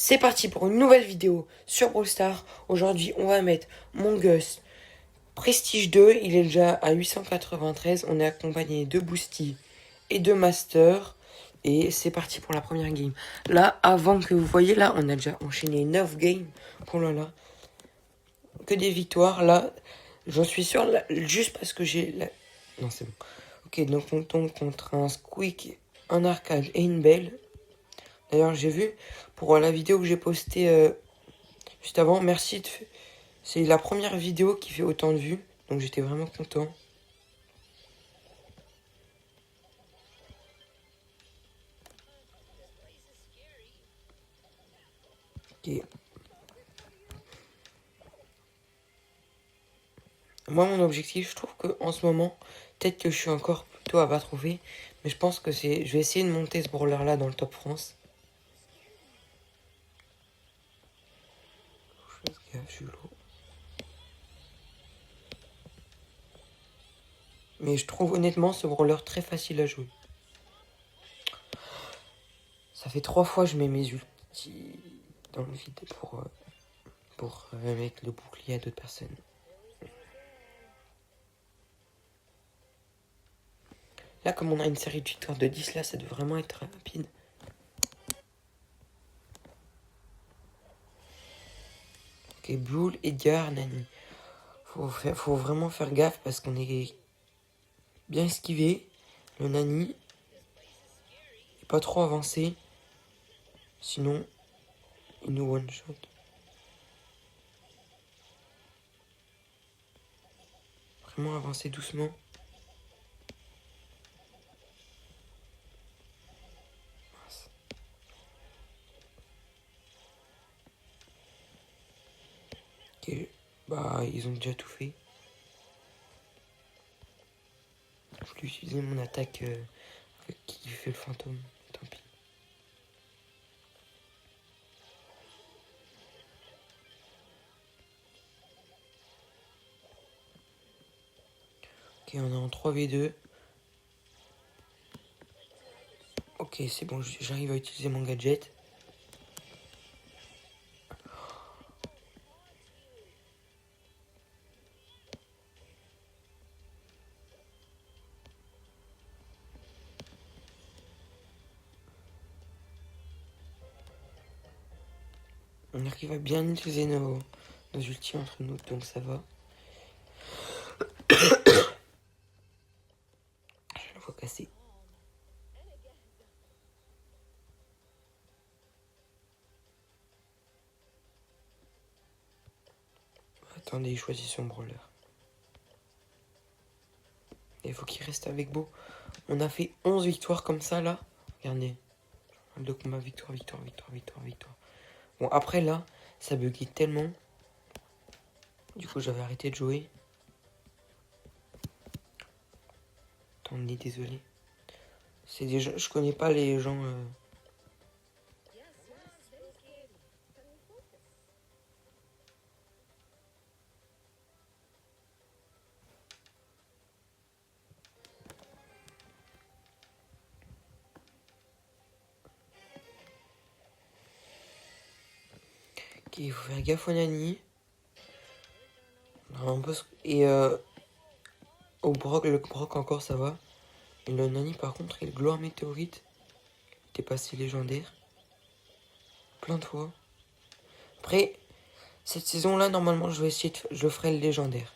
C'est parti pour une nouvelle vidéo sur Brawl Stars. Aujourd'hui, on va mettre mon Gus Prestige 2. Il est déjà à 893. On est accompagné de Boosty et de Master. Et c'est parti pour la première game. Là, avant que vous voyez, là, on a déjà enchaîné 9 games. Oh là là. Que des victoires. Là, j'en suis sûr, là, juste parce que j'ai... Non, c'est bon. Ok, donc on tombe contre un Squeak, un Arcade et une Belle. D'ailleurs, j'ai vu pour la vidéo que j'ai postée juste avant, merci. C'est la première vidéo qui fait autant de vues, donc j'étais vraiment content. Ok. Moi, mon objectif, je trouve que en ce moment, peut-être que je suis encore plutôt à pas trouver, mais je pense que c'est, je vais essayer de monter ce brawler là dans le top France. Je suis lourd. Mais je trouve honnêtement ce brawler très facile à jouer. Ça fait 3 fois que je mets mes ultis dans le vide pour mettre le bouclier à d'autres personnes. Là, comme on a une série de victoires de 10, là, ça doit vraiment être rapide. Ok, Bull, Edgar, Nani. Faut vraiment faire gaffe parce qu'on est bien esquivé. Le Nani est pas trop avancé. Sinon, il nous one-shot. Vraiment avancer doucement. Mince. Ok, bah ils ont déjà tout fait. Je voulais utiliser mon attaque qui fait le fantôme. Tant pis. Ok, on est en 3v2. Ok, c'est bon, j'arrive à utiliser mon gadget. On arrive à bien utiliser nos ultis entre nous, donc ça va. Je le vois casser. Attendez, il choisit son brawler. Il faut qu'il reste avec beau. On a fait 11 victoires comme ça là. Regardez. De combat, victoire, victoire, victoire, victoire, victoire. Bon, après là, ça buguait tellement. Du coup, j'avais arrêté de jouer. Attendez, désolé. C'est des gens, je connais pas les gens. Ok, il faut faire gaffe au Nani. Et au Brock, le Brock encore ça va. Et le Nani par contre, il gloire météorite. Il était passé légendaire. Plein de fois. Après, cette saison-là, normalement, je vais essayer je ferai le légendaire.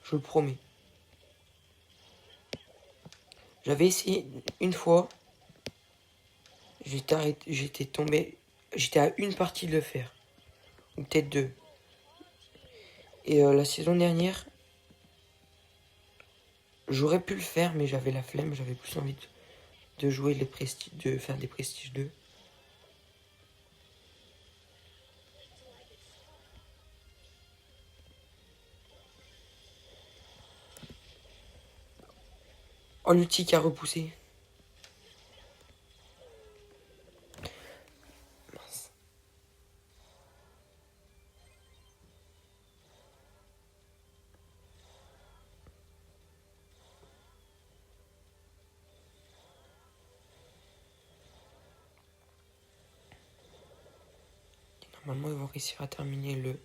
Je vous le promets. J'avais essayé une fois. J'étais tombé. J'étais à une partie de le faire. Ou peut-être deux. Et la saison dernière, j'aurais pu le faire, mais j'avais la flemme. J'avais plus envie de jouer les prestiges, de faire des prestiges 2. Oh, l'ulti qui a repoussé. Mince. Normalement, ils vont réussir à terminer le...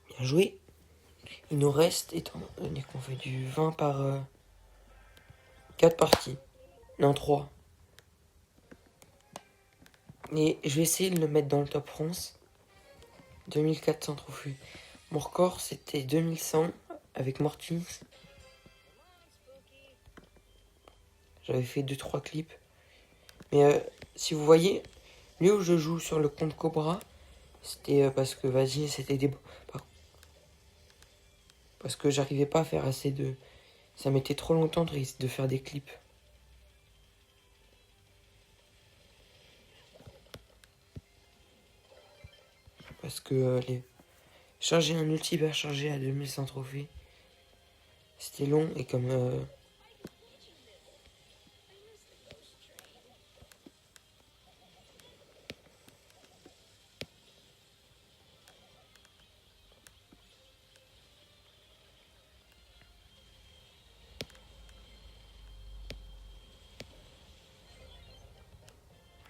Bien joué. Il nous reste, étant donné qu'on fait du 20 par 4 parties. Non, 3. Et je vais essayer de le mettre dans le top France. 2400 trophées. Mon record, c'était 2100 avec Mortins. J'avais fait 2-3 clips. Mais si vous voyez, lui où je joue sur le compte Cobra, c'était parce que, vas-y, c'était des... Parce que j'arrivais pas à faire assez de... Ça mettait trop longtemps de faire des clips. Parce que charger un ulti hyper chargé à 2100 trophées, c'était long et comme...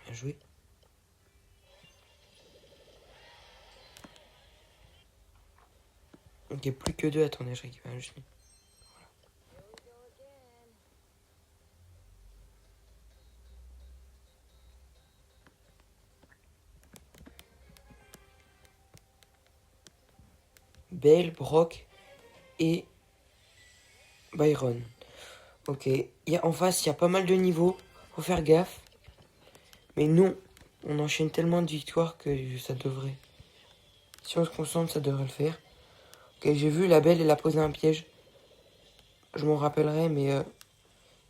Bien joué. Ok, plus que 2. Attendez, je récupère juste. Belle, Brock et Byron. Ok, en face, il y a pas mal de niveaux. Faut faire gaffe. Mais non, on enchaîne tellement de victoires que ça devrait... Si on se concentre, ça devrait le faire. Ok, j'ai vu la Belle, elle a posé un piège. Je m'en rappellerai, mais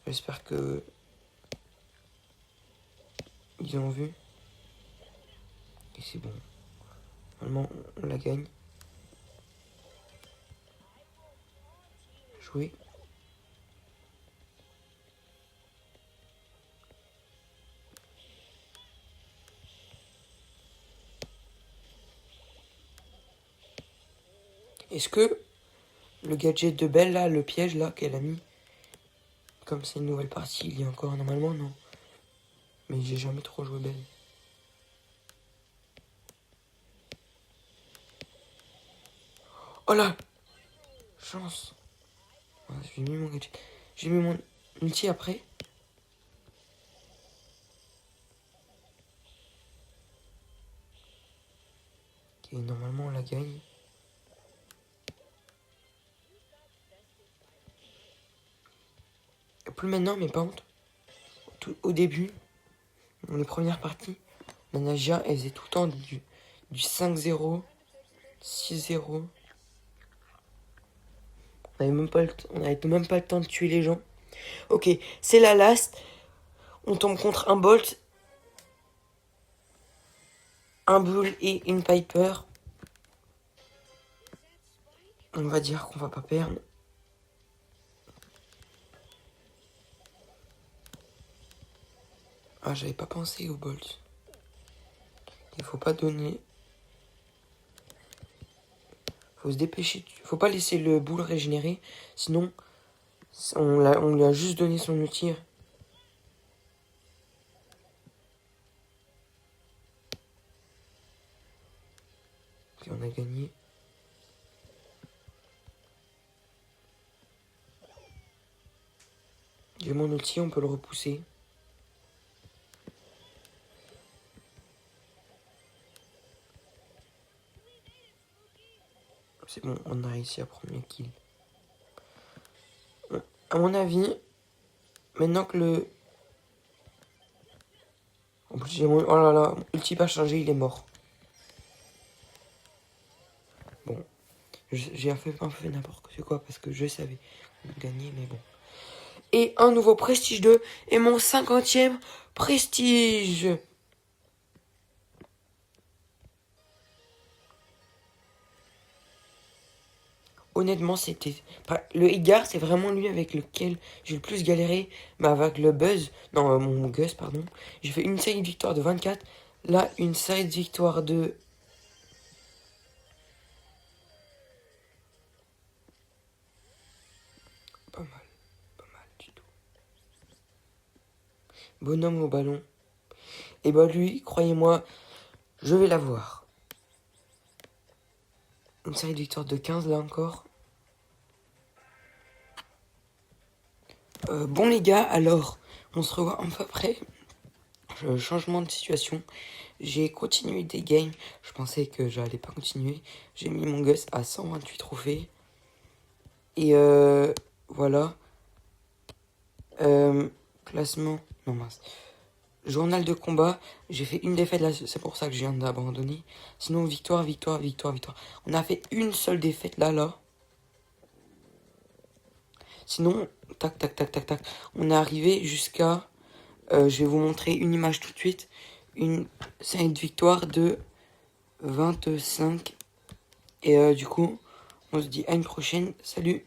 j'espère que... Ils ont vu. Et c'est bon. Normalement, on la gagne. Jouer. Est-ce que le gadget de Belle, là, le piège, là, qu'elle a mis, comme c'est une nouvelle partie, il y a encore normalement, non. Mais j'ai jamais trop joué Belle. Oh là! Chance! Ah, j'ai mis mon gadget. J'ai mis mon ulti après. Ok, normalement on la gagne. Plus maintenant, mais par contre, au début, dans les premières parties, Nanaja, elle faisait tout le temps du 5-0, 6-0. On n'avait même pas le temps de tuer les gens. Ok, c'est la last. On tombe contre un Bolt, un Bull et une Piper. On va dire qu'on va pas perdre. Ah, j'avais pas pensé au Bolt. Il faut pas donner. Faut se dépêcher. Faut pas laisser le Bull régénérer. Sinon, on lui a juste donné son ulti. Puis on a gagné. J'ai mon ulti, on peut le repousser. C'est bon, on a réussi à prendre le kill. À mon avis, maintenant que le... En plus, j'ai mon... Oh là là, mon ulti pas chargé, il est mort. Bon, j'ai fait un peu n'importe quoi parce que je savais gagner, mais bon. Et un nouveau Prestige 2 et mon 50e Prestige. Honnêtement, c'était... Le Edgar, c'est vraiment lui avec lequel j'ai le plus galéré. Mais avec le Buzz, non, mon Gus, pardon. J'ai fait une side victoire de 24. Là, une side victoire de... Pas mal. Pas mal du tout. Bonhomme au ballon. Et bah lui, croyez-moi, je vais l'avoir. Une série de victoires de 15 là encore. Bon les gars, alors, on se revoit un peu après. Changement de situation. J'ai continué des games. Je pensais que j'allais pas continuer. J'ai mis mon Gus à 128 trophées. Et voilà. Classement. Non mince. Journal de combat. J'ai fait une défaite là. C'est pour ça que je viens d'abandonner. Sinon, victoire, victoire, victoire, victoire. On a fait une seule défaite là. Sinon, tac, tac, tac, tac, tac. On est arrivé jusqu'à... je vais vous montrer une image tout de suite. C'est une victoire de 25. Et du coup, on se dit à une prochaine. Salut!